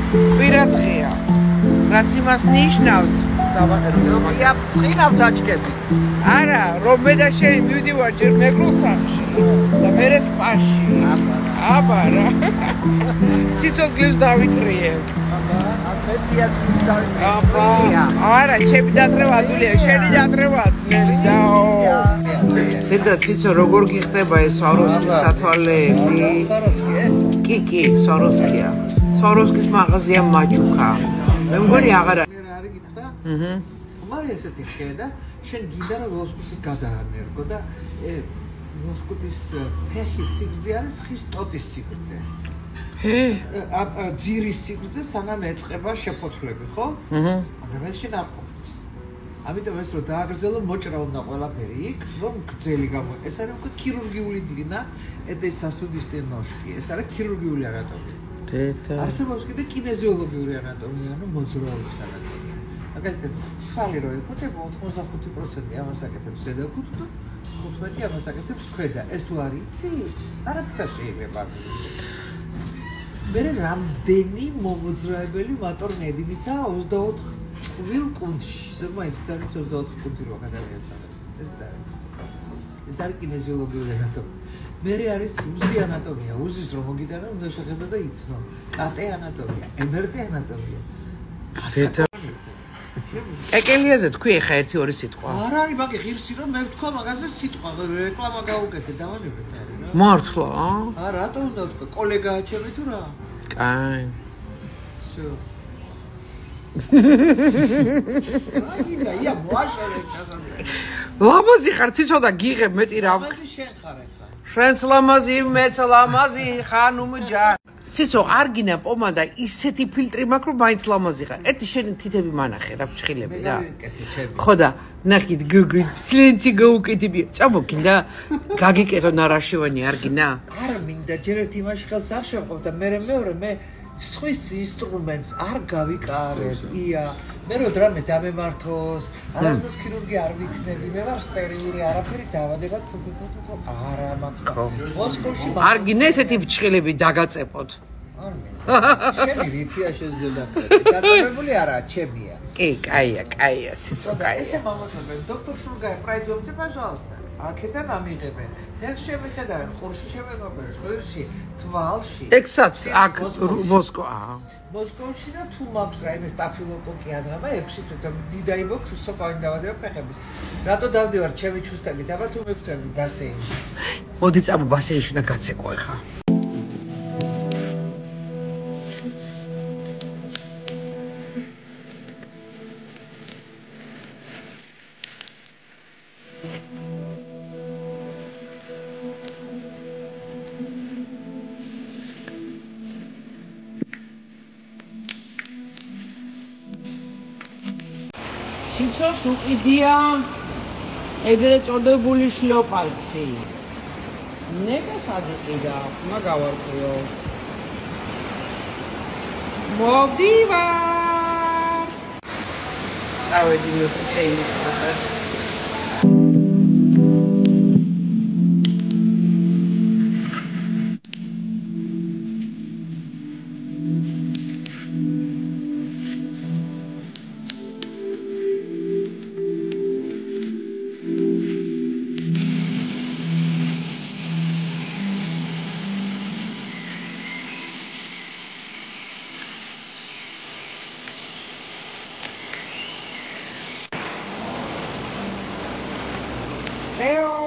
კვირა დღეა. რაც იმას ნიშნავს, დავაყენოთ წინავს აჩქები. არა, რომ მე და შენ მივდივარ ჯერ მეგრულსახში და მერე სპაში. აბარა. ციცოცხლებს დავითრიებ. მეცია ციცოცხლებს დავითრიებ. არა, ჩემი დათრევა ადულია, შენი დათრევა ძნელი დაო. დედა ციცო როგორ გიხდება ეს სვაროვსკის სათვალეები? სვაროვსკი ეს? კი, სვაროვსკია. სვაროვსკის მაღაზია მაჩუკა. მე მგონი აღარა. მე რა არის გითხრა? მაგრამ ესეთი ხედა, შენ გინდა რომ ლოსკუტი გადაანერგო და ლოსკუტის ფეხის სიგრძე არის ხის ტოტის სიგრძე. ძირის სიგრძე სანამ ეწყება შეფოთლები, ხო? მაგრამ ეს შენ არ ყოფნის. ამიტომ ეს რომ დააგრძელო მოჭრა უნდა ყველაფერი იქ, რომ გრძელი გამო. ეს არის უკვე ქირურგიული დგინა, ეს სასუდისტი ნოშკი, ეს არის ქირურგიული ანატომია. არსებობს კიდე კინეზიოლოგიური ანატომია, ანუ მოძრაობის ანატომია. მაგალითად, თვალი რო ეკუთება 85% ამას აკეთებს ზედაქუთ და 15% ამას აკეთებს ქვედა. ეს თუ არ იცი, არაფერ შეიძლება. მე რამდენი მომოძრაებელი მატორნედი ისა 24 წყვილ კუნთში. ზოგადად ის 24 კუნთი რო გადავიდეს ამას. ეს ძალიან. ეს არის კინეზიოლოგიური ანატომია. მერე არის უზი ანატომია, უზის რომ მოგიტანა უნდა შეხედა და იცნო. კატე ანატომია, ემერტე ანატომია. ეკელიაზე თქვი ხა 1-2 სიტყვა. არ არის მაგე ღირსი რომ მე ვთქვა მაგაზე სიტყვა, რეკლამა გავუკეთე, დავანებეთ არის რა. მართლა? არა, რატომ უნდა ვთქვა? კოლეგაა ჩემი თუ რა? კაი. всё. აიდა, ია მოაშორე ჩასაცე. ლამაზი ხარ, ციცოდა გიღებ მეტი რა. ლამაზი შენ ხარ ახლა. შენც ლამაზი, მეც ლამაზი, ხანუმ ჯან. ციცო, არგინა პომადა ისეთი ფილტრი მაქვს, რომ მაინც ლამაზი ხარ. ერთი შენი თითები მანახე რა ფჩხილები რა. ხო და ნახით გუგუ სლენცი გაუკეთებია. წამო გინდა გაგიკეთო ნარაშევანი არგინა? არა მინდა ჯერ ერთი იმაში ხელს არ შევყავ და მეორე მე სხვის ინსტრუმენტს არ გავიკარებ. ია, მე რო დრამე დამემართოს, არასდროს ქირურგი არ ვიქნები, მე ვარ სტერიული, არაფერი დავადება თუ არა მაქვს. მოსკოვში არგინა ესეთი ფჩხილები დაგაწეპოთ. არ მინდა. შენი რითია შეზელაკეთი. დაწესებული არაა, ჩემია. კი, კაია, ციცო, კაია. ესე მომოწმებენ, დოქტორ შურგაი, პრაიძომце, пожалуйста. აქედან ამიღებენ. ფეხს შემიხედავენ, ხურში შემეღებენ, ღირში, თვალში. ექსაც აქ მოსკოვა. მოსკოვში და თუ მაქვს რა იმე სტაფილოკოკი აღება 6 თვე დიდაიბო სოკავენ დავადებ ფეხების. რატო დავდივარ ჩემი ჩუსტებით, აბა თუ მეკუთები ბასეინში. მოდი წამო ბასეინში და გაცეკო ხა. ციცოს უყიდია ეგრეთ წოდებული შლოპალცი. ნეგას ადიყიდა, მაგავარყიო. მოვდივარ. წავედი მიხსეინის ხაზს. Leo